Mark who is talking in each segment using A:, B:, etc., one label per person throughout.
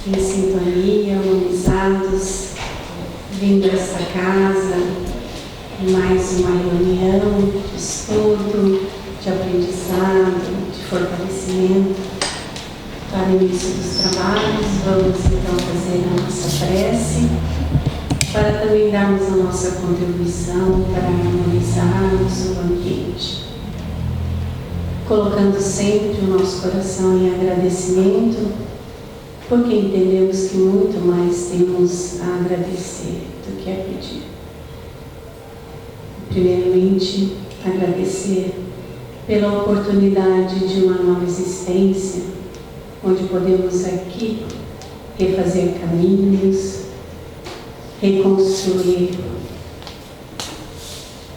A: em sintonia, harmonizados, vindo a esta casa, mais uma reunião de estudo, de aprendizado, de fortalecimento. Para o início dos trabalhos, vamos então fazer a nossa prece, para também darmos a nossa contribuição para harmonizarmos o ambiente. Colocando sempre o nosso coração em agradecimento, porque entendemos que muito mais temos a agradecer do que a pedir. Primeiramente, agradecer pela oportunidade de uma nova existência, onde podemos aqui refazer caminhos, reconstruir,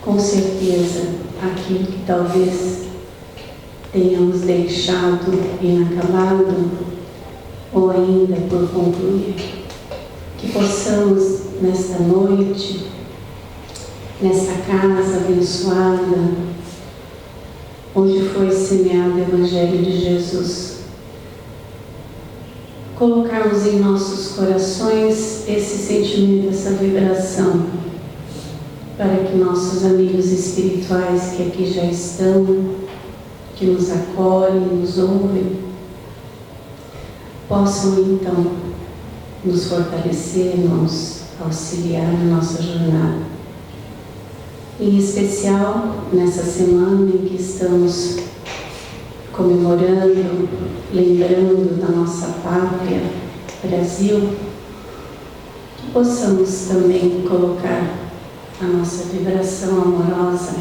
A: com certeza, aquilo que talvez tenhamos deixado inacabado ou ainda por concluir. Que possamos, nesta noite, nesta casa abençoada, onde foi semeado o Evangelho de Jesus, colocarmos em nossos corações esse sentimento, essa vibração, para que nossos amigos espirituais que aqui já estão, que nos acolhem, nos ouvem, possam então nos fortalecer, nos auxiliar na nossa jornada. Em especial, nessa semana em que estamos comemorando, lembrando da nossa pátria, Brasil, que possamos também colocar a nossa vibração amorosa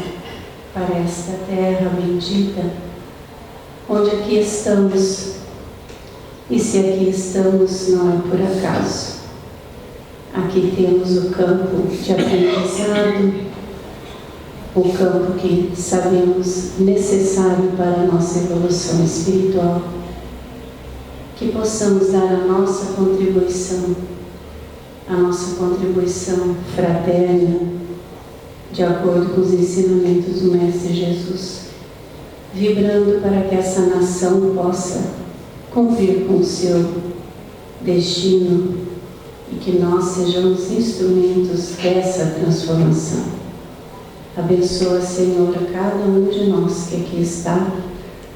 A: para esta terra bendita, onde aqui estamos. E se aqui estamos, não é por acaso. Aqui temos o campo de aprendizado, o campo que sabemos necessário para a nossa evolução espiritual. Que possamos dar a nossa contribuição fraterna, de acordo com os ensinamentos do Mestre Jesus, vibrando para que essa nação possa cumprir com o seu destino e que nós sejamos instrumentos dessa transformação. Abençoa, Senhor, a cada um de nós que aqui está,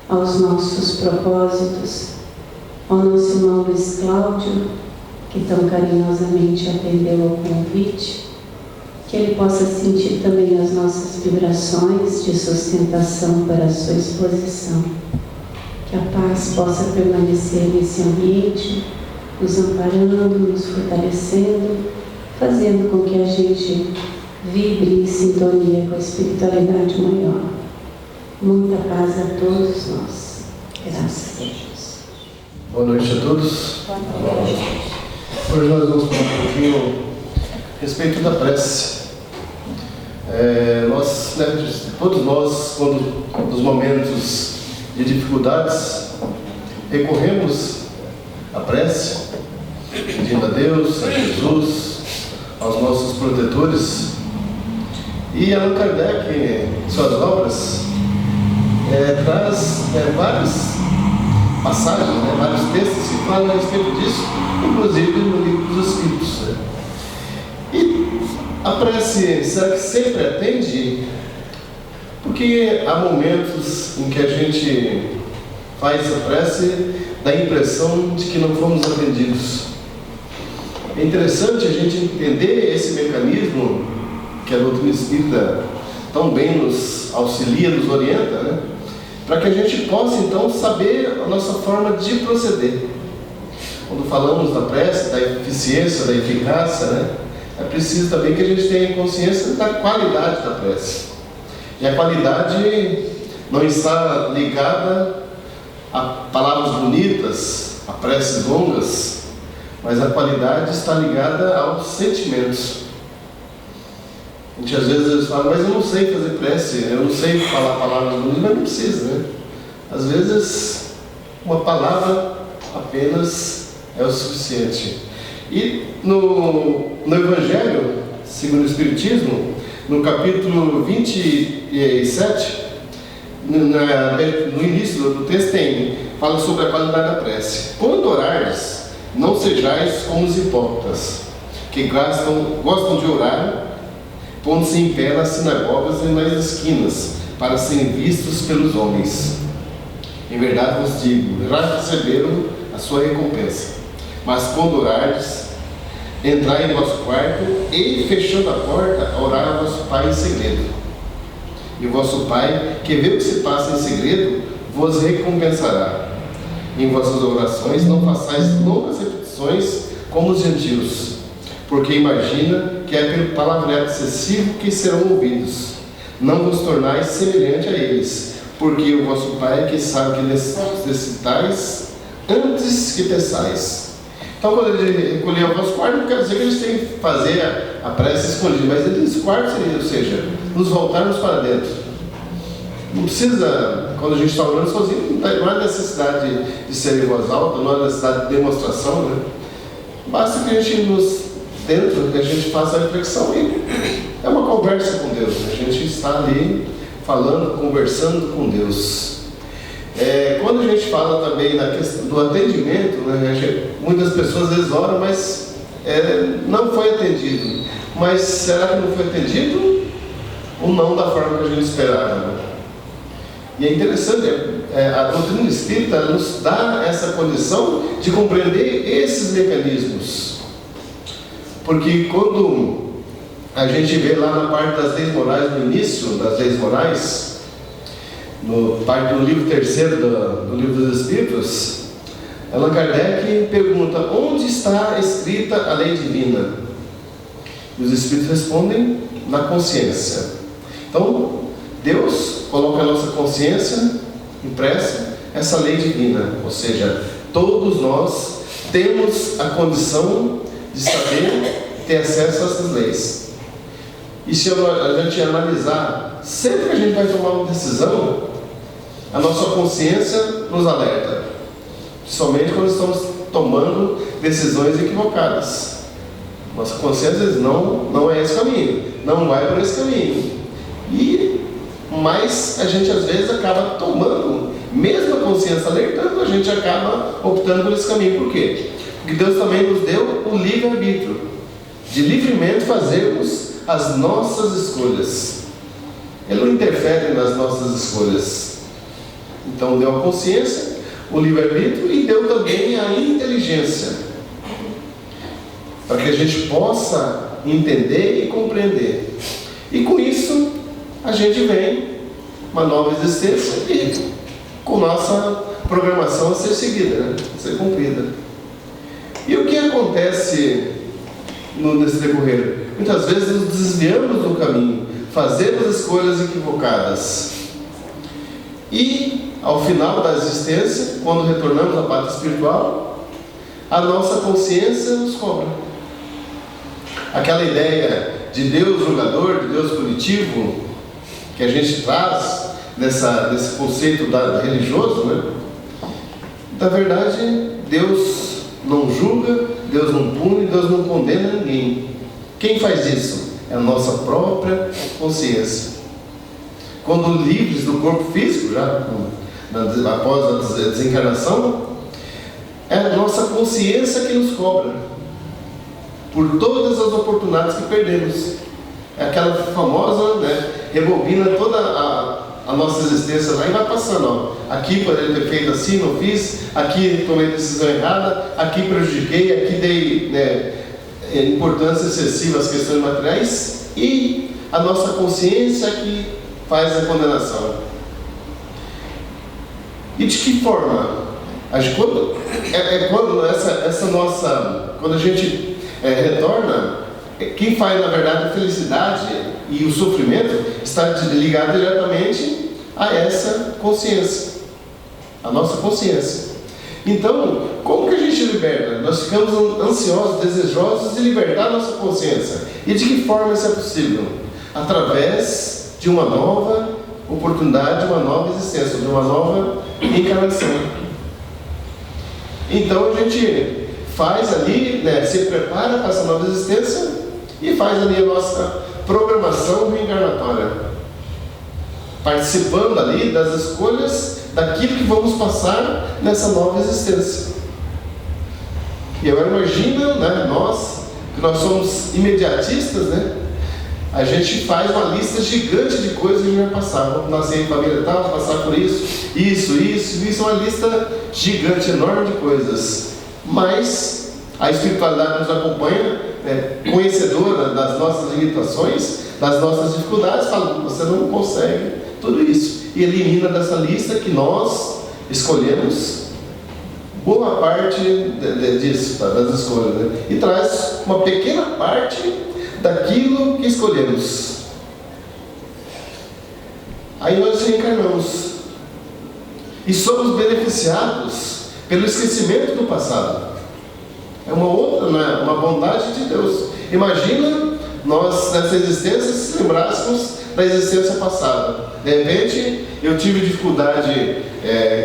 A: aos nossos propósitos, ao nosso irmão Luiz Cláudio, que tão carinhosamente atendeu ao convite, que ele possa sentir também as nossas vibrações de sustentação para a sua exposição. Que a paz possa permanecer nesse ambiente, nos amparando, nos fortalecendo, fazendo com que a gente vibre em sintonia com a espiritualidade maior. Muita paz a todos nós. Graças a Deus.
B: Boa noite a todos.
A: Boa noite.
B: Hoje nós vamos falar um pouquinho a respeito da prece. Todos nós, quando nos momentos de dificuldades, recorremos à prece, pedindo a Deus, a Jesus, aos nossos protetores. E Allan Kardec, em suas obras, traz várias passagens, vários textos que falam a respeito disso, inclusive no Livro dos Espíritos. E a prece, será que sempre atende? Porque há momentos em que a gente faz a prece, dá a impressão de que não fomos atendidos. É interessante a gente entender esse mecanismo que a doutrina espírita tão bem nos auxilia, nos orienta, para que a gente possa então saber a nossa forma de proceder. Quando falamos da prece, da eficiência, da eficácia, é preciso também que a gente tenha consciência da qualidade da prece. E a qualidade não está ligada a palavras bonitas, a preces longas, mas a qualidade está ligada aos sentimentos. A gente às vezes fala, mas eu não sei fazer prece, eu não sei falar palavras bonitas, mas não precisa, Às vezes, uma palavra apenas é o suficiente. E no Evangelho, segundo o Espiritismo, no capítulo 27, no início do texto fala sobre a qualidade da prece. Quando orares, não sejais como os hipócritas, que gostam de orar, pondo-se em pé nas sinagogas e nas esquinas, para serem vistos pelos homens. Em verdade vos digo, já receberam a sua recompensa. Mas quando orardes, entrai em vosso quarto e, fechando a porta, orai a vosso Pai em segredo. E o vosso Pai, que vê o que se passa em segredo, vos recompensará. Em vossas orações não façais longas repetições como os gentios, porque imagina que é pelo palavreado excessivo que serão ouvidos. Não vos tornais semelhante a eles, porque o vosso Pai é que sabe que necessitais antes que peçais. Então, quando ele recolheu o vosso quarto, não quer dizer que eles têm que fazer a prece escondida, mas eles quartos seria, ou seja, nos voltarmos para dentro. Não precisa, quando a gente está orando sozinho, não há necessidade de ser em voz alta, não há necessidade de demonstração, né? Basta que a gente dentro, que a gente faça a reflexão e é uma conversa com Deus, né? A gente está ali falando, conversando com Deus. Quando a gente fala também na questão do atendimento, né? Muitas pessoas às vezes oram, mas não foi atendido. Mas será que não foi atendido? Ou não da forma que a gente esperava, né? E é interessante, a doutrina espírita nos dá essa condição de compreender esses mecanismos. Porque quando a gente vê lá na parte das leis morais, no início das leis morais, parte do livro 3º do Livro dos Espíritos, Allan Kardec pergunta: onde está escrita a lei divina? E os Espíritos respondem: na consciência. Então, Deus coloca a nossa consciência impressa essa lei divina, ou seja, todos nós temos a condição de saber, ter acesso a essas leis. E se a gente analisar, sempre que a gente vai tomar uma decisão, a nossa consciência nos alerta, somente quando estamos tomando decisões equivocadas. Nossa consciência diz: não é esse caminho, não vai por esse caminho. Mas a gente às vezes acaba tomando, mesmo a consciência alertando, a gente acaba optando por esse caminho. Por quê? Porque Deus também nos deu o livre-arbítrio, de livremente fazermos as nossas escolhas. Ele não interfere nas nossas escolhas. Então deu a consciência, o livre-arbítrio, e deu também a inteligência, para que a gente possa entender e compreender. E com isso a gente vem uma nova existência e com nossa programação a ser seguida, né? A ser cumprida. E o que acontece nesse decorrer? Muitas vezes nos desviamos do caminho, fazemos escolhas equivocadas. E ao final da existência, quando retornamos à pátria espiritual, a nossa consciência nos cobra. Aquela ideia de Deus julgador, de Deus punitivo, que a gente traz desse conceito religioso, né? Na verdade, Deus não julga, Deus não pune, Deus não condena ninguém. Quem faz isso? É a nossa própria consciência. Quando livres do corpo físico, já após a desencarnação, é a nossa consciência que nos cobra por todas as oportunidades que perdemos. É aquela famosa, né, rebobina toda a nossa existência lá e vai passando. Ó. Aqui poderia ter feito assim, não fiz. Aqui tomei decisão errada. Aqui prejudiquei. Aqui dei, né, importância excessiva às questões materiais. E a nossa consciência que faz a condenação. E de que forma? Quando a gente retorna, quem faz na verdade a felicidade e o sofrimento está ligado diretamente a essa consciência, a nossa consciência. Então, como que a gente liberta? Nós ficamos ansiosos, desejosos de libertar a nossa consciência. E de que forma isso é possível? Através de uma nova oportunidade, de uma nova existência, de uma nova encarnação. Então a gente faz ali, né, se prepara para essa nova existência e faz ali a nossa programação reencarnatória, participando ali das escolhas daquilo que vamos passar nessa nova existência. E agora imagina, né, nós, que nós somos imediatistas, né? A gente faz uma lista gigante de coisas que a gente vai passar. Vamos nascer em família tal, passar por isso é uma lista gigante, enorme de coisas. Mas a espiritualidade nos acompanha, conhecedora das nossas limitações, das nossas dificuldades, fala: você não consegue tudo isso. E elimina dessa lista que nós escolhemos boa parte disso, das escolhas, né? E traz uma pequena parte daquilo que escolhemos. Aí nós reencarnamos e somos beneficiados pelo esquecimento do passado. É uma outra, né? Uma bondade de Deus. Imagina nós nessa existência se lembrássemos da existência passada. De repente eu tive dificuldade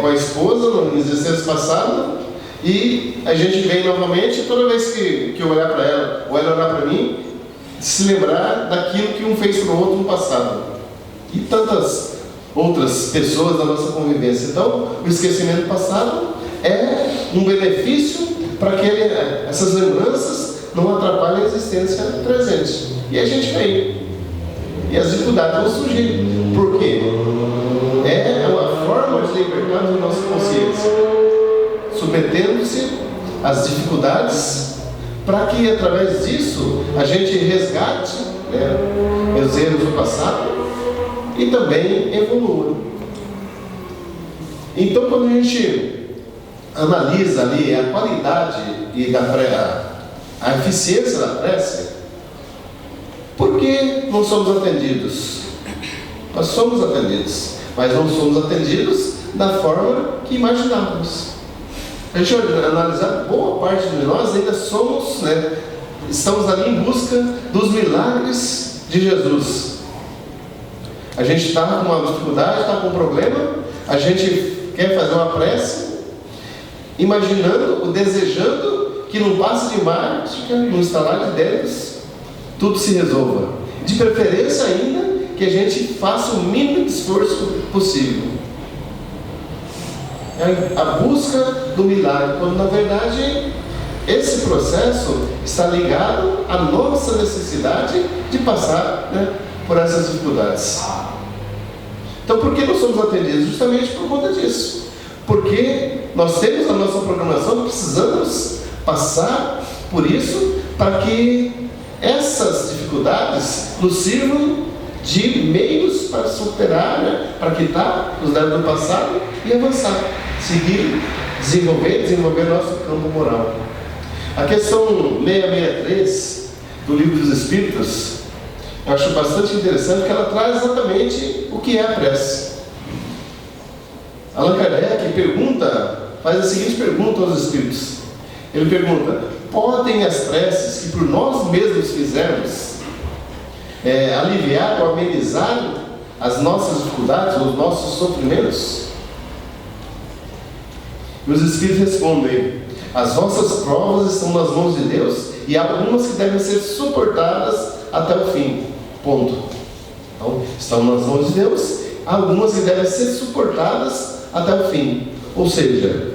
B: com a esposa na existência passada, e a gente vem novamente, toda vez que eu olhar para ela ou ela olhar para mim, se lembrar daquilo que um fez para o outro no passado, e tantas outras pessoas da nossa convivência. Então, o esquecimento passado é um benefício para que essas lembranças não atrapalhem a existência presente. E a gente vem, e as dificuldades vão surgir. Por quê? É uma forma de libertar a nossa consciência, submetendo-se às dificuldades, para que através disso a gente resgate os erros do passado e também evolua. Então, quando a gente analisa ali a qualidade e a eficiência da prece, por que não somos atendidos? Nós somos atendidos, mas não somos atendidos da forma que imaginávamos. A gente analisar, boa parte de nós ainda somos, estamos ali em busca dos milagres de Jesus. A gente está com uma dificuldade, está com um problema, a gente quer fazer uma prece, imaginando ou desejando que num passe de mágica, num estalar de dedos, tudo se resolva. De preferência ainda que a gente faça o mínimo de esforço possível. É a busca do milagre, quando na verdade esse processo está ligado à nossa necessidade de passar por essas dificuldades. Então, por que não somos atendidos? Justamente por conta disso. Porque nós temos a nossa programação, precisamos passar por isso para que essas dificuldades nos sirvam de meios para superar, para quitar os danos do passado e avançar, seguir, desenvolver nosso campo moral. A questão 663 do Livro dos Espíritos, eu acho bastante interessante, porque ela traz exatamente o que é a prece. Allan Kardec faz a seguinte pergunta aos Espíritos. Ele pergunta: podem as preces que por nós mesmos fizermos aliviar ou amenizar as nossas dificuldades, os nossos sofrimentos? E os Espíritos respondem: as vossas provas estão nas mãos de Deus, e há algumas que devem ser suportadas até o fim. Ponto. Então, estão nas mãos de Deus, há algumas que devem ser suportadas até o fim. Ou seja,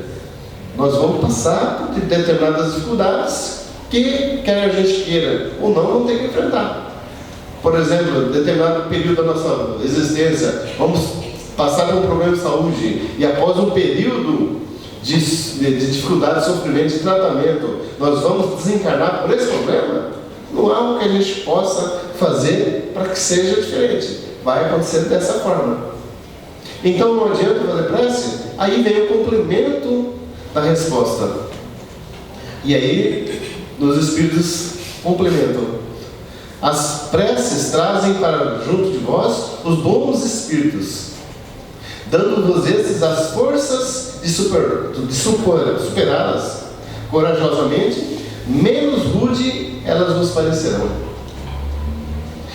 B: nós vamos passar por determinadas dificuldades que, quer a gente queira ou não, vamos ter que enfrentar. Por exemplo, em determinado período da nossa existência, vamos passar por um problema de saúde, e após um período de dificuldade, de sofrimento, de tratamento, nós vamos desencarnar por esse problema. Não há algo que a gente possa fazer para que seja diferente. Vai acontecer dessa forma. Então não adianta fazer prece. Aí vem o complemento da resposta. E aí os Espíritos complementam: as preces trazem para junto de vós os bons espíritos, dando-vos esses as forças de superá-las corajosamente, menos rude elas vos parecerão.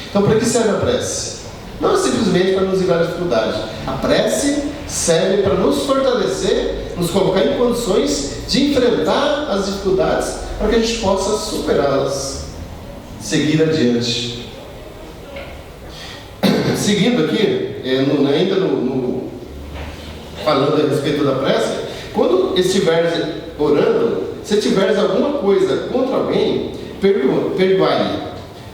B: Então, para que serve a prece? Não é simplesmente para nos livrar da dificuldade. A prece serve para nos fortalecer, nos colocar em condições de enfrentar as dificuldades, para que a gente possa superá-las, seguir adiante. Seguindo aqui, falando a respeito da prece, quando estiver orando, se tiveres alguma coisa contra alguém, perdoai-lhe,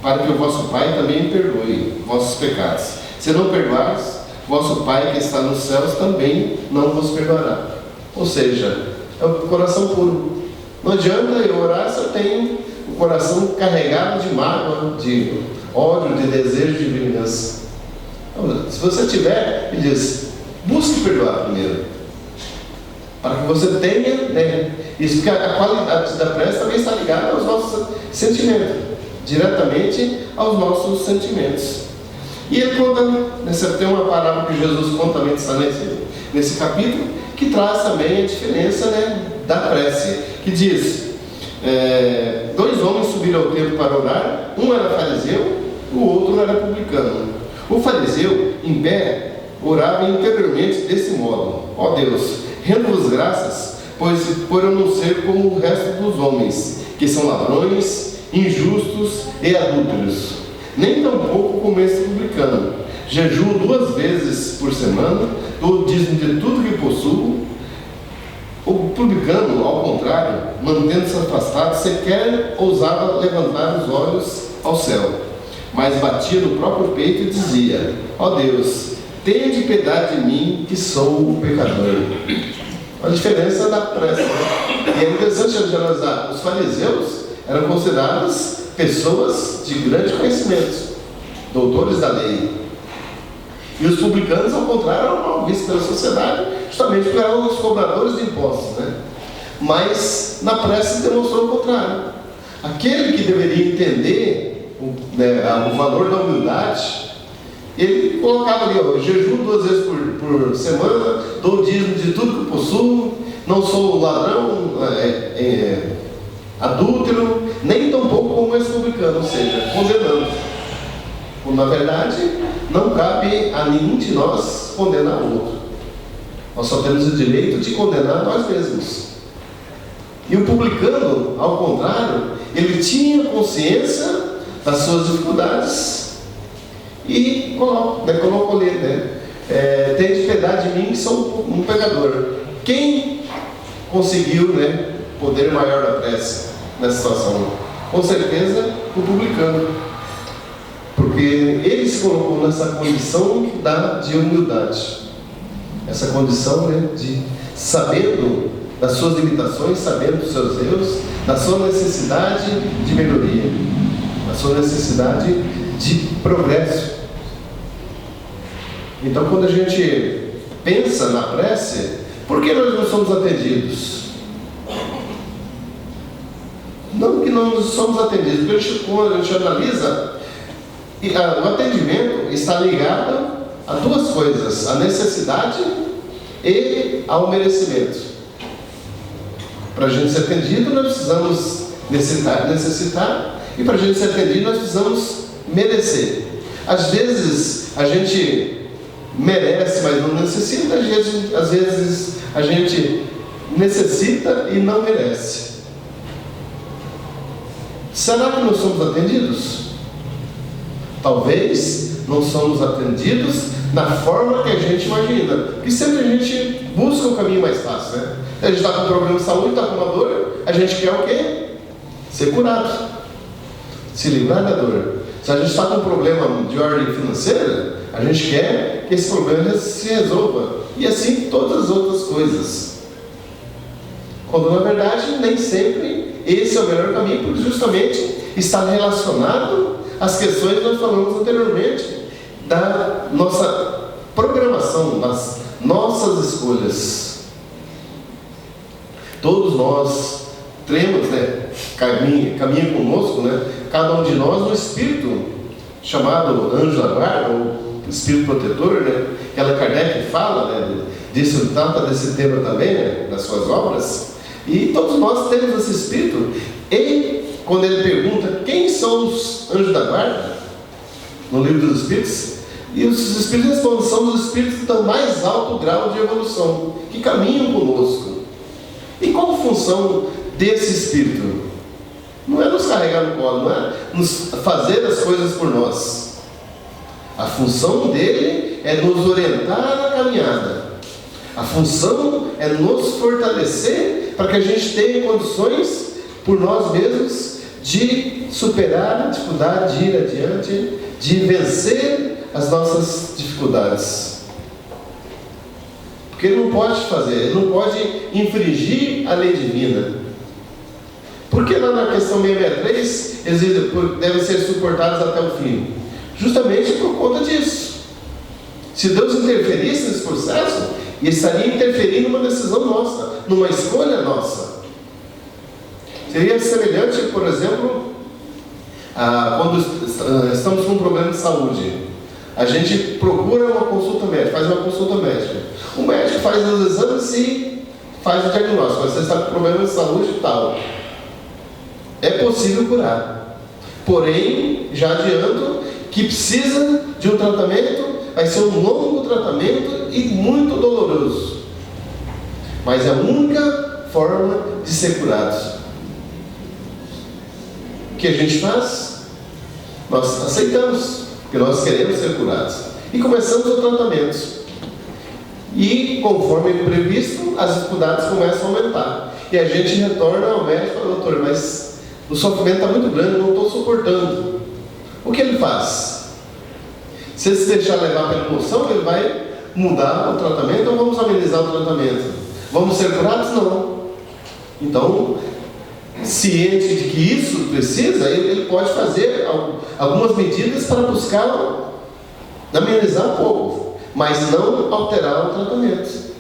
B: para que o vosso Pai também perdoe vossos pecados. Se não perdoares, vosso Pai que está nos céus também não vos perdoará. Ou seja, é o coração puro. Não adianta eu orar se eu tenho o coração carregado de mágoa, de ódio, de desejo de vingança. Então, se você tiver, ele diz, busque perdoar primeiro, para que você tenha, né? Isso, porque a qualidade da prece também está ligada aos nossos sentimentos, diretamente aos nossos sentimentos. E ele conta, tem uma parábola que Jesus conta também, está nesse capítulo, que traz também a diferença, né, da prece, que diz, 2 homens subiram ao templo para orar, um era fariseu, o outro era publicano. O fariseu, em pé, orava interiormente desse modo: ó Deus, rendo-vos graças, pois por eu não ser como o resto dos homens, que são ladrões, injustos e adúlteros, nem tampouco como esse publicano. Jejuo 2 vezes por semana, dou dízimo de tudo que possuo. O publicano, ao contrário, mantendo-se afastado, sequer ousava levantar os olhos ao céu, mas batia no próprio peito e dizia: ó Deus, tende piedade de mim, que sou o pecador. A diferença da prece, né? E é interessante analisar, os fariseus eram considerados pessoas de grande conhecimento, doutores da lei. E os publicanos, ao contrário, eram mal vistos pela sociedade, justamente porque eram os cobradores de impostos, né? Mas na prece demonstrou o contrário. Aquele que deveria entender o valor da humildade, ele colocava ali, ó, jejuo 2 vezes por semana, dou dízimo de tudo que possuo, não sou ladrão, adúltero, nem tampouco como esse publicano, ou seja, condenando. Quando, na verdade, não cabe a nenhum de nós condenar o outro. Nós só temos o direito de condenar nós mesmos. E o publicano, ao contrário, ele tinha consciência das suas dificuldades e colocou ali, tende piedade de mim, que sou um pecador. Quem conseguiu, poder maior da prece nessa situação? Com certeza, o publicano. Porque ele se colocou nessa condição de humildade. Essa condição, de sabendo das suas limitações, sabendo dos seus erros, da sua necessidade de melhoria, da sua necessidade de progresso. Então, quando a gente pensa na prece, por que nós não somos atendidos? Não que não somos atendidos, porque quando a gente analisa, o atendimento está ligado a 2 coisas: a necessidade e ao merecimento. Para a gente ser atendido, nós precisamos necessitar, e para a gente ser atendido, nós precisamos merecer. Às vezes a gente merece, mas não necessita. Às vezes a gente necessita e não merece. Será que nós somos atendidos? Talvez não somos atendidos na forma que a gente imagina, porque sempre a gente busca o caminho mais fácil, né? A gente está com um problema de saúde, está com uma dor, a gente quer o quê? Ser curado, se livrar da dor. Se a gente está com um problema de ordem financeira, a gente quer que esse problema se resolva, e assim todas as outras coisas. Quando na verdade nem sempre esse é o melhor caminho, porque justamente está relacionado às questões que nós falamos anteriormente, da nossa programação, das nossas escolhas. Todos nós temos, caminha conosco, cada um de nós, um espírito chamado anjo da guarda, ou espírito protetor, que Allan Kardec fala, trata desse tema também, nas suas obras. E todos nós temos esse espírito. E quando ele pergunta quem são os anjos da guarda, no livro dos Espíritos, e os Espíritos respondem: são os Espíritos do mais alto grau de evolução, que caminham conosco. E qual a função desse Espírito? Não é nos carregar no colo, não é nos fazer as coisas por nós. A função dele é nos orientar na caminhada. A função é nos fortalecer para que a gente tenha condições, por nós mesmos, de superar a dificuldade, de ir adiante, de vencer as nossas dificuldades. Porque ele não pode fazer, ele não pode infringir a lei divina. Porque lá na questão 663, eles devem ser suportados até o fim. Justamente por conta disso. Se Deus interferisse nesse processo, ele estaria interferindo numa decisão nossa, numa escolha nossa. Seria semelhante, por exemplo, quando estamos com um problema de saúde. A gente procura uma consulta médica, faz uma consulta médica. O médico faz os exames e faz o diagnóstico. Você está com problema de saúde e tal. É possível curar. Porém, já adianto que precisa de um tratamento, vai ser um longo tratamento e muito doloroso. Mas é a única forma de ser curados. O que a gente faz? Nós aceitamos, porque nós queremos ser curados. E começamos o tratamento. E, conforme previsto, as dificuldades começam a aumentar. E a gente retorna ao médico e fala: doutor, mas o sofrimento está muito grande, eu não estou suportando. O que ele faz? Se ele se deixar levar pela emoção, ele vai mudar o tratamento ou vamos amenizar o tratamento? Vamos ser curados? Não. Então, ciente de que isso precisa, ele pode fazer algumas medidas para buscar amenizar um pouco, mas não alterar o tratamento.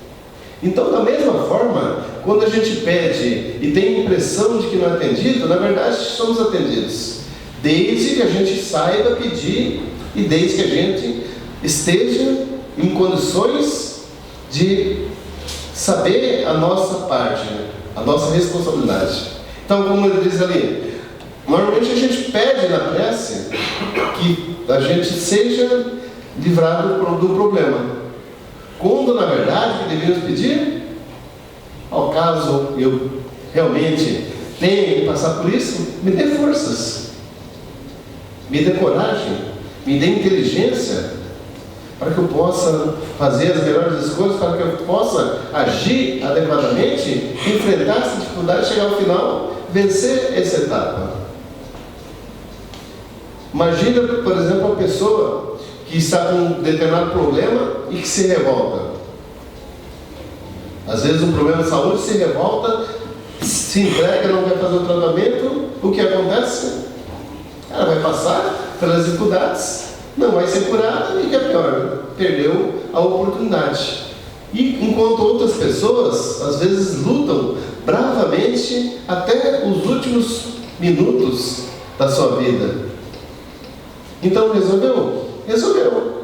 B: Então, da mesma forma, quando a gente pede e tem a impressão de que não é atendido, na verdade somos atendidos, desde que a gente saiba pedir e desde que a gente esteja em condições de saber a nossa parte, a nossa responsabilidade. Então, como ele diz ali, normalmente a gente pede na prece que a gente seja livrado do problema. Quando, na verdade, o que deveríamos pedir? Ao caso eu realmente tenha que passar por isso, me dê forças, me dê coragem, me dê inteligência, para que eu possa fazer as melhores escolhas, para que eu possa agir adequadamente, enfrentar essa dificuldade, chegar ao final, vencer essa etapa. Imagina, por exemplo, uma pessoa que está com um determinado problema e que se revolta. Às vezes um problema de saúde, se revolta, se entrega, não quer fazer o tratamento. O que acontece? Ela vai passar pelas dificuldades, não vai ser curada e, que é pior, perdeu a oportunidade. E enquanto outras pessoas às vezes lutam bravamente até os últimos minutos da sua vida. Então resolveu? Resolveu.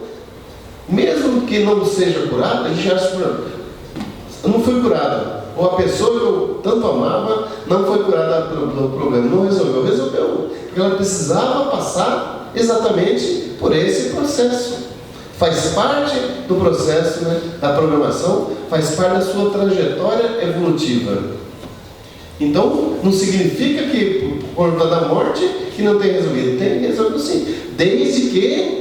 B: Mesmo que não seja curado, a gente acha que não foi curado. Ou a pessoa que eu tanto amava não foi curada pelo problema. Não resolveu. Resolveu. Porque ela precisava passar exatamente por esse processo. Faz parte do processo, da programação, faz parte da sua trajetória evolutiva. Então, não significa que por conta da morte que não tem resolvido. Tem resolvido sim. Desde que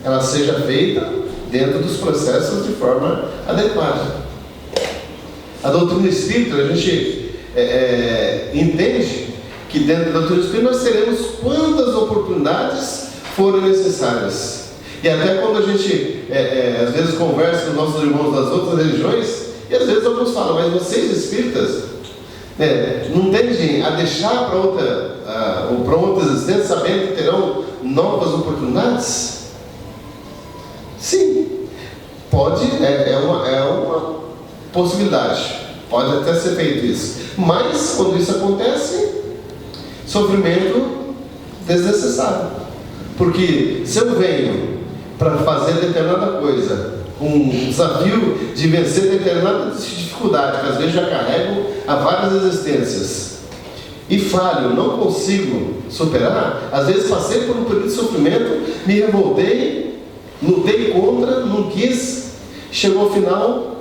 B: ela seja feita dentro dos processos de forma adequada. A doutrina espírita, a gente entende que dentro da doutrina espírita nós teremos quantas oportunidades forem necessárias. E até quando a gente, às vezes, conversa com nossos irmãos das outras religiões, e às vezes alguns falam: mas vocês espíritas não tendem a deixar para outra existência, sabendo que terão novas oportunidades? Sim, pode, é uma possibilidade, pode até ser feito isso. Mas, quando isso acontece, sofrimento desnecessário. Porque se eu venho para fazer determinada coisa, um desafio de vencer determinada dificuldade, que às vezes já carrego há várias existências, e falho, não consigo superar, às vezes passei por um período de sofrimento, me revoltei, lutei contra, não quis, chegou ao final,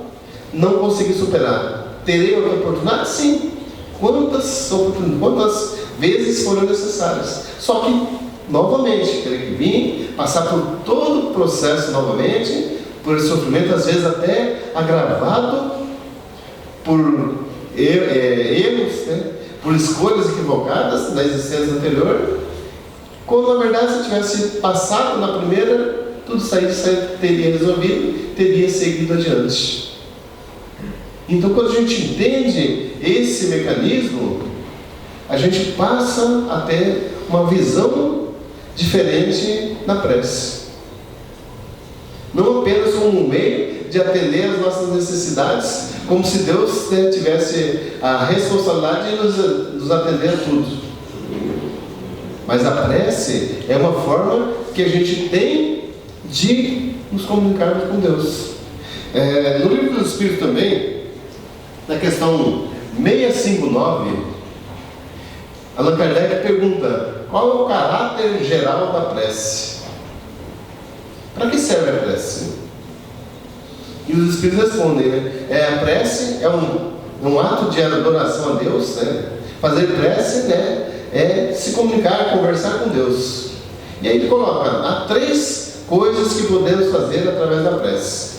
B: não consegui superar. Terei outra oportunidade? Sim. Quantas vezes foram necessárias? Só que, novamente, terei que vir, passar por todo o processo novamente, por esse sofrimento, às vezes até agravado por erros, né? Por escolhas equivocadas da existência anterior, quando na verdade se tivesse passado na primeira, tudo isso aí teria resolvido, teria seguido adiante. Então, quando a gente entende esse mecanismo, a gente passa a ter uma visão diferente na prece. Não apenas como um meio de atender às nossas necessidades, como se Deus tivesse a responsabilidade de nos atender a tudo. Mas a prece é uma forma que a gente tem de nos comunicarmos com Deus. No Livro do Espírito também, na questão 659, Allan Kardec pergunta: qual é o caráter geral da prece? Para que serve a prece? E os Espíritos respondem, né? A prece é um ato de adoração a Deus, né? Fazer prece, né, é se comunicar, conversar com Deus. E aí ele coloca: há 3 coisas que podemos fazer através da prece.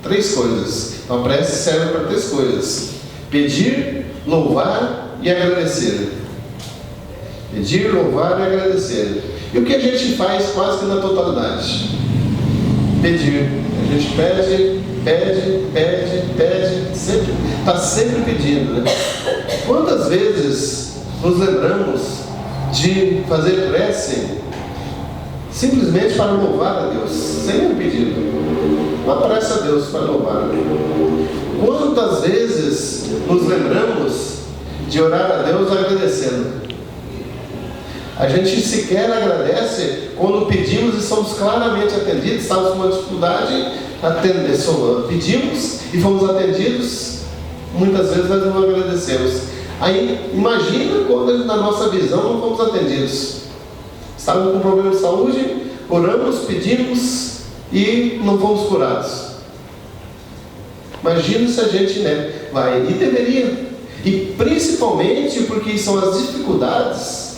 B: 3 coisas. Então a prece serve para 3 coisas: pedir, louvar e agradecer. Pedir, louvar e agradecer. E o que a gente faz quase que na totalidade? Pedir. A gente pede, sempre, está sempre pedindo, né? Quantas vezes nos lembramos de fazer prece simplesmente para louvar a Deus, sem um pedido? Não aparece a Deus para louvar. Quantas vezes nos lembramos de orar a Deus agradecendo? A gente sequer agradece quando pedimos e somos claramente atendidos. Estamos com uma dificuldade, pedimos e fomos atendidos. Muitas vezes nós não agradecemos. Aí imagina quando na nossa visão não fomos atendidos. Estávamos com problema de saúde, oramos, pedimos e não fomos curados. Imagina se a gente, né, vai, e deveria. E principalmente porque são as dificuldades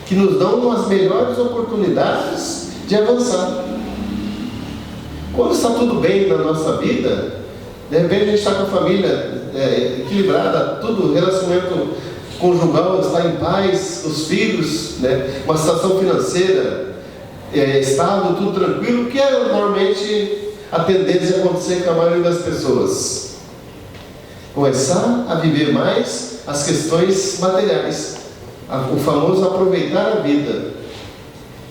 B: que nos dão as melhores oportunidades de avançar. Quando está tudo bem na nossa vida, de repente a gente está com a família equilibrada, tudo, relacionamento conjugal está em paz, os filhos, né, uma situação financeira estável, tudo tranquilo, que é normalmente a tendência de acontecer com a maioria das pessoas. Começar a viver mais as questões materiais, o famoso aproveitar a vida.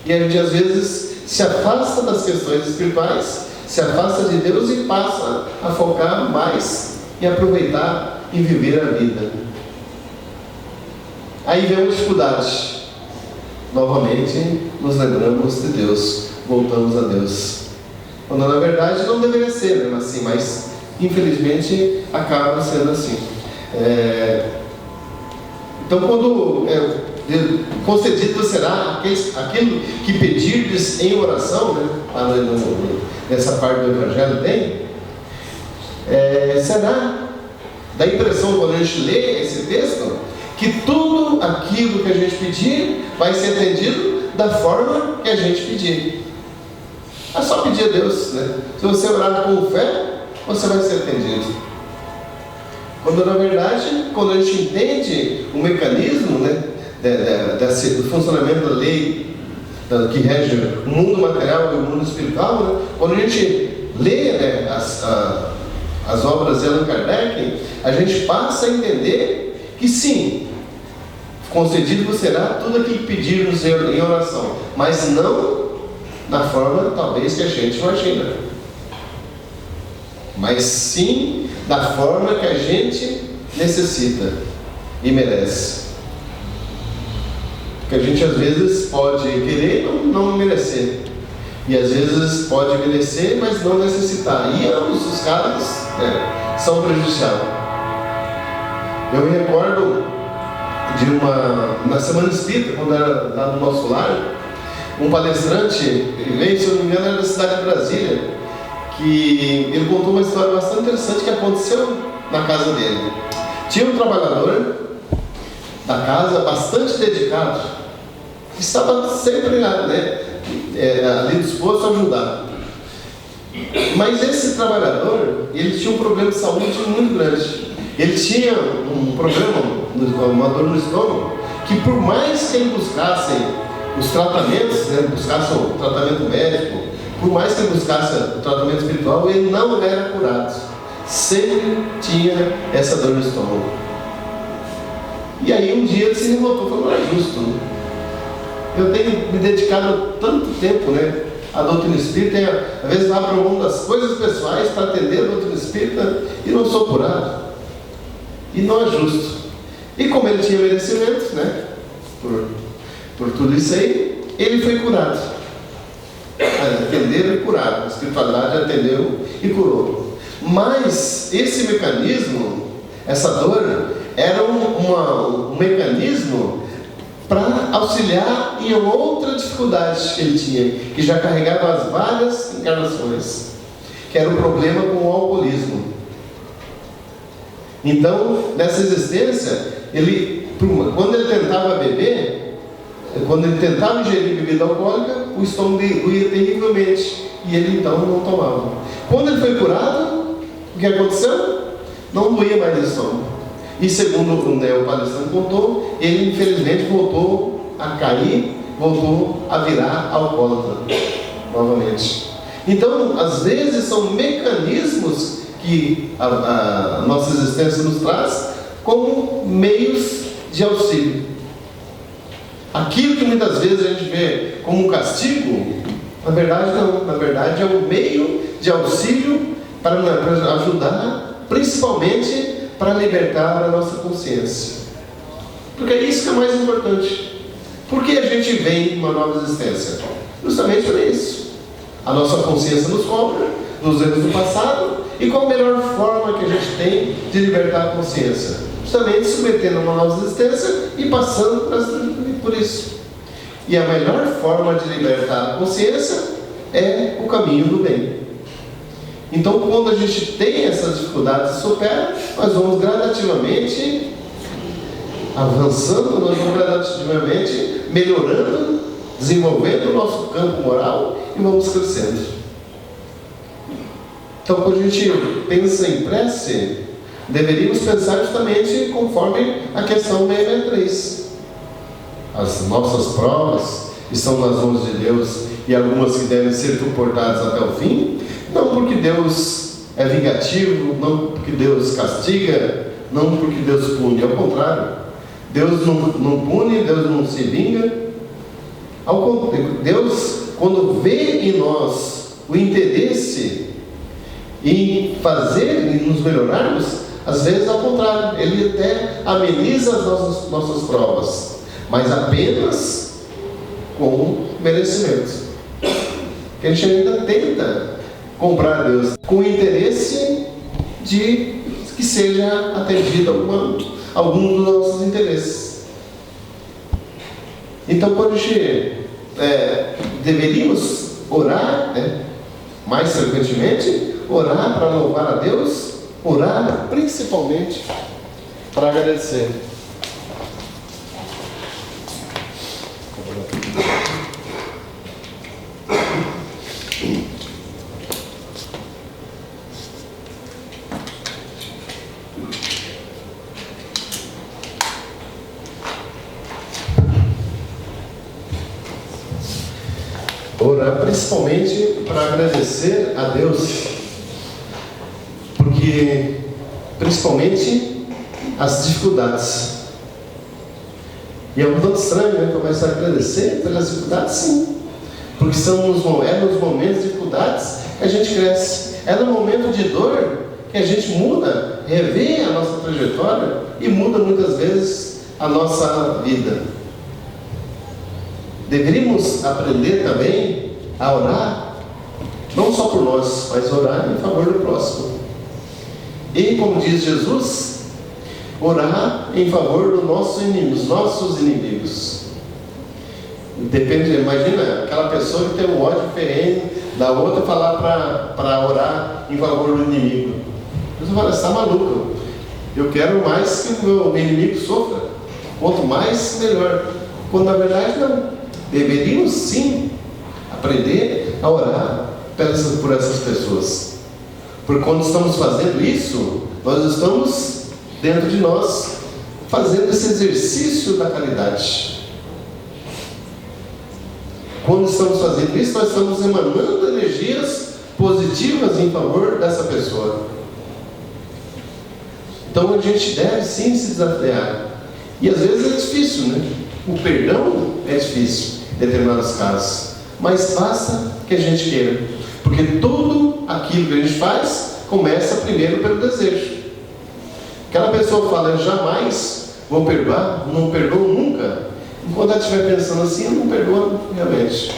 B: E a gente às vezes se afasta das questões espirituais, se afasta de Deus e passa a focar mais em aproveitar e viver a vida. Aí vem uma dificuldade. Novamente nos lembramos de Deus, voltamos a Deus. Quando na verdade não deveria ser mesmo assim, mas infelizmente acaba sendo assim. Então, quando concedido será aquilo que pedirdes em oração, né? Nessa parte do Evangelho tem, será, dá a impressão quando a gente lê esse texto, que tudo aquilo que a gente pedir vai ser atendido da forma que a gente pedir. É só pedir a Deus, né? Se você orar com fé, você vai ser atendido. Quando na verdade, quando a gente entende o mecanismo, né, do funcionamento da lei que rege o mundo material e o mundo espiritual, né, quando a gente lê, né, as obras de Allan Kardec, a gente passa a entender que sim, concedido será tudo aquilo que pedirmos em oração, mas não na forma talvez que a gente imagina, mas sim da forma que a gente necessita e merece. Porque a gente às vezes pode querer e não merecer, e às vezes pode merecer, mas não necessitar, e ambos os casos são prejudiciais. Eu me recordo de na Semana Espírita, quando era lá no nosso lar, um palestrante veio, se eu não me engano, era da cidade de Brasília, que ele contou uma história bastante interessante que aconteceu na casa dele. Tinha um trabalhador da casa bastante dedicado, que estava sempre ali disposto a ajudar. Mas esse trabalhador, ele tinha um problema de saúde muito grande. Ele tinha um problema, uma dor no estômago, que por mais que ele buscasse os tratamentos, né, buscasse o tratamento médico, por mais que ele buscasse o tratamento espiritual, ele não era curado. Sempre tinha essa dor no estômago. E aí um dia ele se revoltou, falou: não é justo, né? Eu tenho me dedicado tanto tempo, né, à doutrina espírita, às vezes lá para o mundo das coisas pessoais para atender a doutrina espírita e não sou curado. E não é justo. E como ele tinha merecimento, né, por tudo isso aí, ele foi curado. Atenderam e curaram. A espiritualidade atendeu e curou. Mas esse mecanismo, essa dor, era um mecanismo para auxiliar em outra dificuldade que ele tinha, que já carregava as várias encarnações, que era o problema com o alcoolismo. Então, nessa existência, quando ele tentava beber, quando ele tentava ingerir bebida alcoólica, o estômago doía terrivelmente, e ele então não tomava. Quando ele foi curado, o que aconteceu? Não doía mais o estômago. E segundo o palestrante contou, ele infelizmente voltou a cair, voltou a virar alcoólatra novamente. Então, às vezes são mecanismos que a nossa existência nos traz como meios de auxílio. Aquilo que muitas vezes a gente vê como um castigo, na verdade não, na verdade é um meio de auxílio para ajudar, principalmente para libertar a nossa consciência. Porque é isso que é mais importante. Por que a gente vem uma nova existência? Justamente por isso. A nossa consciência nos cobra dos erros do passado, e qual a melhor forma que a gente tem de libertar a consciência? Justamente submetendo a uma nova existência e passando por isso. E a melhor forma de libertar a consciência é o caminho do bem. Então, quando a gente tem essas dificuldades e supera, nós vamos gradativamente avançando, nós vamos gradativamente melhorando, desenvolvendo o nosso campo moral e vamos crescendo. Então, quando a gente pensa em prece, deveríamos pensar justamente conforme a questão 663. As nossas provas estão nas mãos de Deus, e algumas que devem ser suportadas até o fim, não porque Deus é vingativo, não porque Deus castiga, não porque Deus pune, ao contrário. Deus não pune, Deus não se vinga. Ao contrário, Deus, quando vê em nós o interesse em fazer, em nos melhorarmos, às vezes ao contrário, Ele até ameniza as nossas provas, mas apenas com merecimento. Porque a gente ainda tenta comprar Deus com o interesse de que seja atendido algum dos nossos interesses. Então, quando a gente deveríamos orar, mais frequentemente, orar para louvar a Deus, orar principalmente para agradecer. Orar principalmente para agradecer a Deus, porque principalmente as dificuldades. E é um tanto estranho, né? Começar a agradecer pelas dificuldades, sim, porque é nos momentos de dificuldades que a gente cresce. É no momento de dor que a gente muda, revê a nossa trajetória e muda muitas vezes a nossa vida. Deveríamos aprender também a orar, não só por nós, mas orar em favor do próximo. E, como diz Jesus, orar em favor dos nossos inimigos. Depende, imagina aquela pessoa que tem um ódio ferrenho da outra falar para orar em favor do inimigo. Você fala, você está maluco, eu quero mais que o meu inimigo sofra, quanto mais, melhor. Quando na verdade não. Deveríamos sim aprender a orar por essas pessoas. Porque quando estamos fazendo isso, nós estamos dentro de nós fazendo esse exercício da caridade. Quando estamos fazendo isso, nós estamos emanando energias positivas em favor dessa pessoa. Então a gente deve sim se desafiar. E às vezes é difícil, né? O perdão é difícil em determinados casos. Mas basta que a gente queira. Porque tudo aquilo que a gente faz começa primeiro pelo desejo. Aquela pessoa fala, eu jamais vou perdoar, não perdoo nunca. Enquanto ela estiver pensando assim, não perdoa realmente.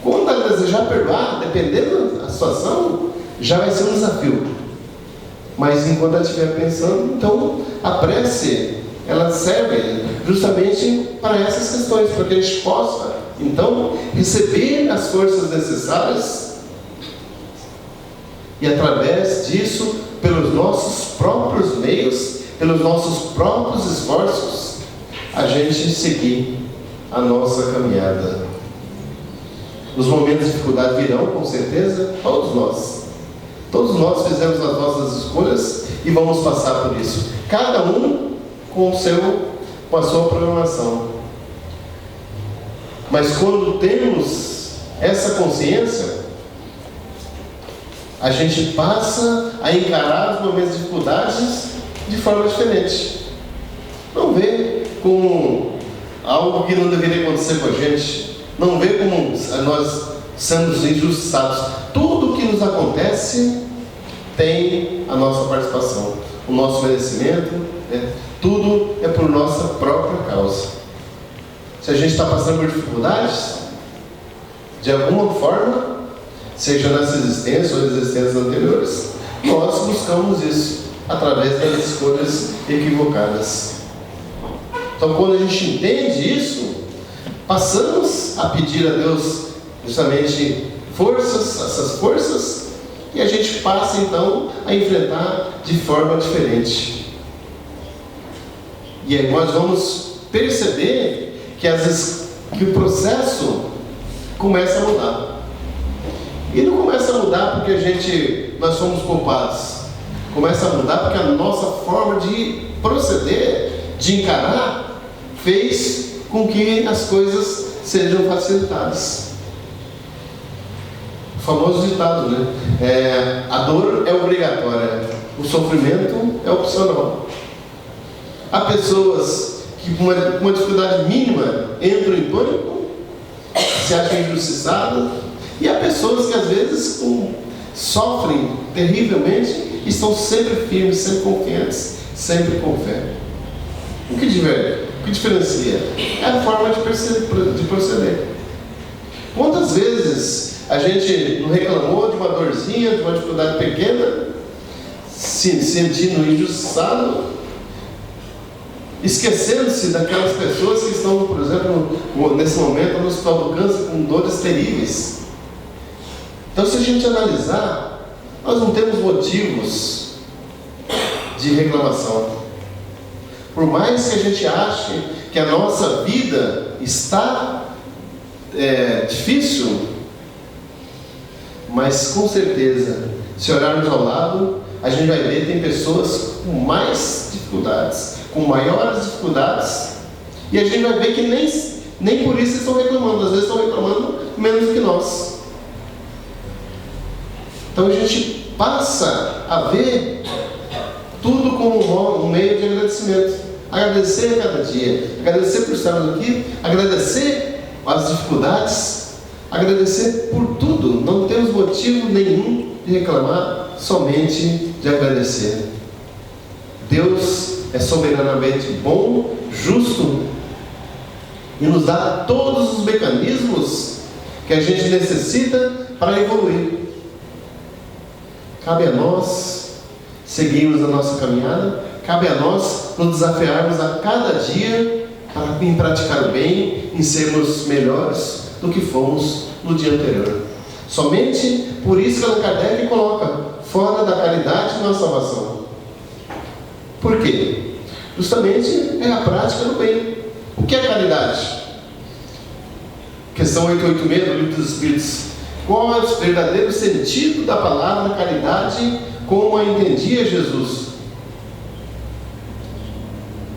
B: Quando ela desejar perdoar, dependendo da situação, já vai ser um desafio. Mas enquanto ela estiver pensando, então a prece, ela serve justamente para essas questões, para que a gente possa, então, receber as forças necessárias e através disso, pelos nossos próprios meios, pelos nossos próprios esforços, a gente seguir a nossa caminhada. Os momentos de dificuldade virão, com certeza, todos nós. Todos nós fizemos as nossas escolhas e vamos passar por isso. Cada um com a sua programação. Mas quando temos essa consciência, a gente passa a encarar os momentos de dificuldades de forma diferente. Não vê como algo que não deveria acontecer com a gente. Não vê como nós sendo injustiçados. Tudo que nos acontece tem a nossa participação, o nosso merecimento, né? Tudo é por nossa própria causa. Se a gente está passando por dificuldades, de alguma forma, seja nessa existência ou existências anteriores, nós buscamos isso através das escolhas equivocadas. Então, quando a gente entende isso, passamos a pedir a Deus justamente forças, essas forças, e a gente passa então a enfrentar de forma diferente. E aí nós vamos perceber que o processo começa a mudar. E não começa a mudar porque nós somos culpados. Começa a mudar porque a nossa forma de proceder, de encarar, fez com que as coisas sejam facilitadas. O famoso ditado, né? A dor é obrigatória, o sofrimento é opcional. Há pessoas que com uma dificuldade mínima entram em pânico, se acham injustiçadas, e há pessoas que às vezes sofrem terrivelmente e estão sempre firmes, sempre confiantes, sempre com fé. O que diferencia? É a forma de proceder. Quantas vezes a gente não reclamou de uma dorzinha, de uma dificuldade pequena, se sentindo injustiçado, esquecendo-se daquelas pessoas que estão, por exemplo, nesse momento no Hospital do Câncer com dores terríveis. Então, se a gente analisar, nós não temos motivos de reclamação. Por mais que a gente ache que a nossa vida está difícil, mas com certeza, se olharmos ao lado, a gente vai ver que tem pessoas com mais dificuldades, com maiores dificuldades, e a gente vai ver que nem por isso estão reclamando, às vezes estão reclamando menos que nós. Então a gente passa a ver tudo como um meio de agradecimento. Agradecer a cada dia, agradecer por estarmos aqui, agradecer as dificuldades, agradecer por tudo. Não temos motivo nenhum de reclamar, somente de agradecer. Deus é soberanamente bom, justo e nos dá todos os mecanismos que a gente necessita para evoluir. Cabe a nós seguirmos a nossa caminhada, cabe a nós nos desafiarmos a cada dia em praticar o bem, em sermos melhores do que fomos no dia anterior. Somente por isso que Allan Kardec coloca fora da caridade não a salvação. Por quê? Justamente é a prática do bem. O que é caridade? Questão 886 do Livro dos Espíritos. qual é o verdadeiro sentido da palavra caridade, como a entendia Jesus.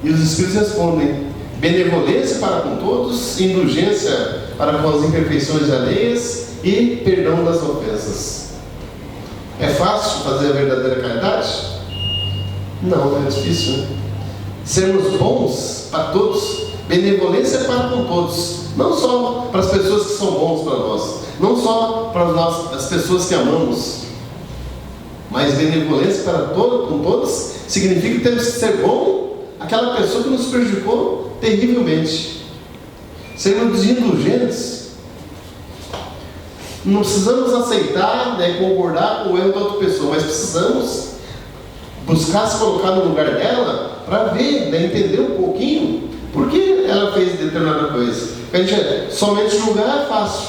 B: E os Espíritos respondem: benevolência para com todos, indulgência para com as imperfeições alheias e perdão das ofensas. É fácil fazer a verdadeira caridade? Não, é difícil, né? Sermos bons para todos, benevolência para com todos, não só para as pessoas que são bons para nós, não só para as pessoas que amamos, mas benevolência para com todos significa que temos que ser bom àquela pessoa que nos prejudicou terrivelmente. Sermos indulgentes. Não precisamos aceitar, né, concordar com o erro da outra pessoa, mas precisamos buscar se colocar no lugar dela para ver, né, entender um pouquinho por que ela fez determinada coisa. Porque a gente somente julgar é fácil,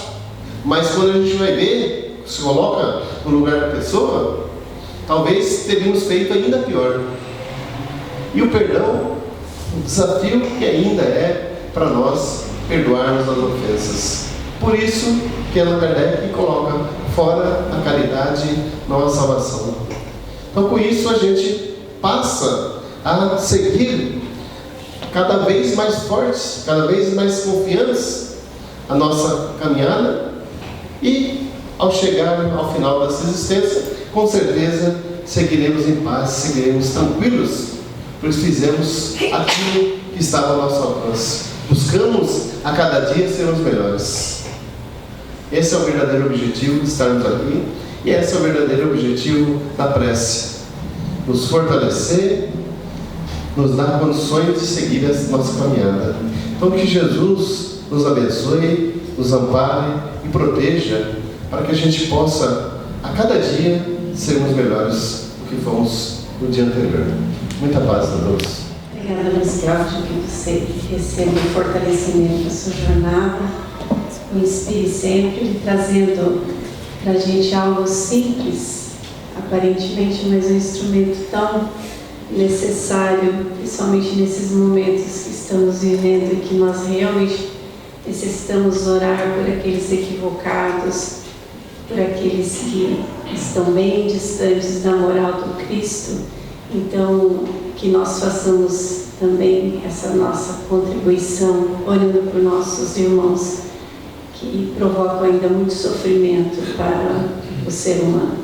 B: mas quando a gente vai ver, se coloca no lugar da pessoa, talvez teríamos feito ainda pior. E o perdão, o desafio que ainda é para nós perdoarmos as ofensas. Por isso que Allan Kardec coloca: fora a caridade não há salvação. Então, com isso, a gente passa a seguir cada vez mais fortes, cada vez mais confiantes a nossa caminhada, e ao chegar ao final dessa existência, com certeza seguiremos em paz, seguiremos tranquilos, pois fizemos aquilo que estava ao nosso alcance. Buscamos a cada dia ser os melhores. Esse é o verdadeiro objetivo de estarmos aqui, e esse é o verdadeiro objetivo da prece: nos fortalecer, nos dar condições de seguir a nossa caminhada. Então, que Jesus nos abençoe, nos ampare e proteja, para que a gente possa a cada dia sermos melhores do que fomos no dia anterior. Muita paz a todos.
A: Obrigada, Luiz Cláudio, que você receba o fortalecimento da sua jornada, o inspire sempre, trazendo para a gente algo simples, aparentemente, mas um instrumento tão necessário, principalmente nesses momentos que estamos vivendo e que nós realmente necessitamos orar por aqueles equivocados, por aqueles que estão bem distantes da moral do Cristo. Então, que nós façamos também essa nossa contribuição, orando por nossos irmãos que provocam ainda muito sofrimento para o ser humano.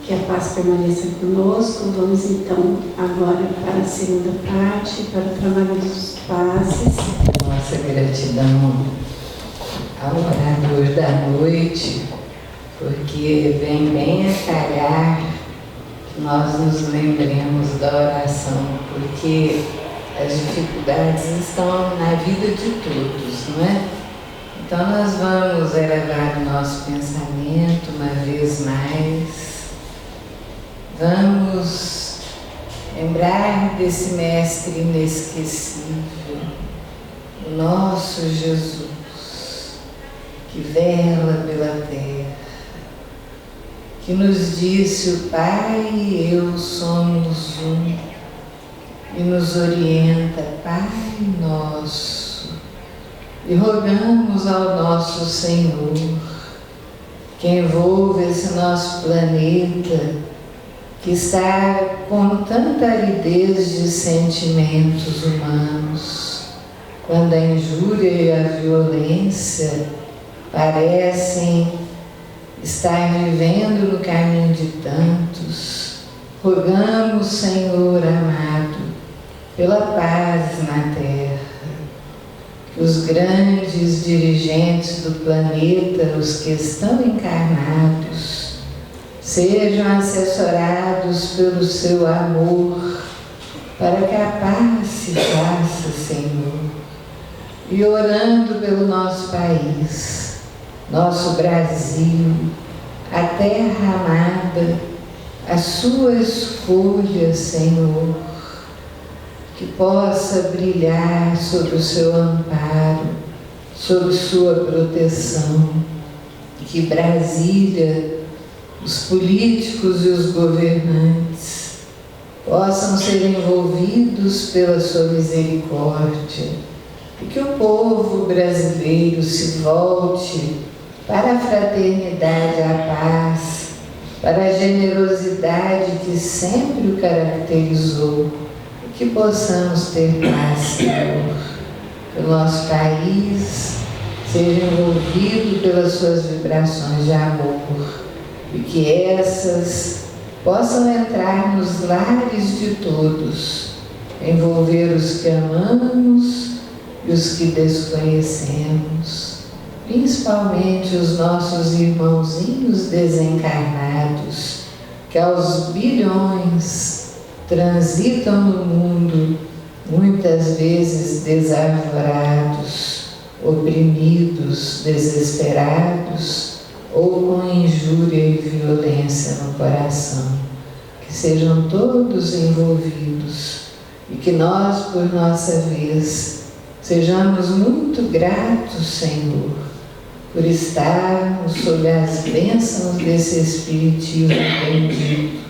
A: Que a paz permaneça conosco. Vamos então agora para a segunda parte, para o trabalho dos passes.
C: Nossa gratidão ao orador da noite, porque vem bem a calhar que nós nos lembremos da oração, porque as dificuldades estão na vida de todos, não é? Então nós vamos elevar o nosso pensamento uma vez mais. Vamos lembrar desse Mestre inesquecível, o nosso Jesus, que vela pela terra, que nos disse: o Pai e eu somos um, e nos orienta: Pai nosso, e rogamos ao nosso Senhor que envolva esse nosso planeta, que está com tanta aridez de sentimentos humanos, quando a injúria e a violência parecem estar vivendo no caminho de tantos. Rogamos, Senhor amado, pela paz na terra, que os grandes dirigentes do planeta, os que estão encarnados, sejam assessorados pelo seu amor, para que a paz se faça, Senhor. E orando pelo nosso país, nosso Brasil, a terra amada, as suas folhas, Senhor, que possa brilhar sob o seu amparo, sob sua proteção, que Brasília, os políticos e os governantes possam ser envolvidos pela sua misericórdia, e que o povo brasileiro se volte para a fraternidade, a paz, para a generosidade que sempre o caracterizou, e que possamos ter paz, Senhor, que o nosso país seja envolvido pelas suas vibrações de amor e que essas possam entrar nos lares de todos, envolver os que amamos e os que desconhecemos, principalmente os nossos irmãozinhos desencarnados, que aos bilhões transitam no mundo, muitas vezes desarvorados, oprimidos, desesperados ou com injúria e violência no coração. Que sejam todos envolvidos e que nós, por nossa vez, sejamos muito gratos, Senhor, por estarmos sob as bênçãos desse Espiritismo bendito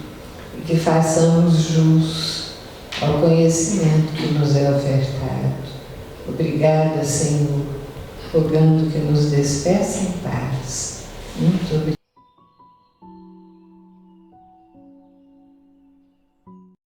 C: e que façamos jus ao conhecimento que nos é ofertado. Obrigada, Senhor, rogando que nos despeça em paz. Muito obrigada.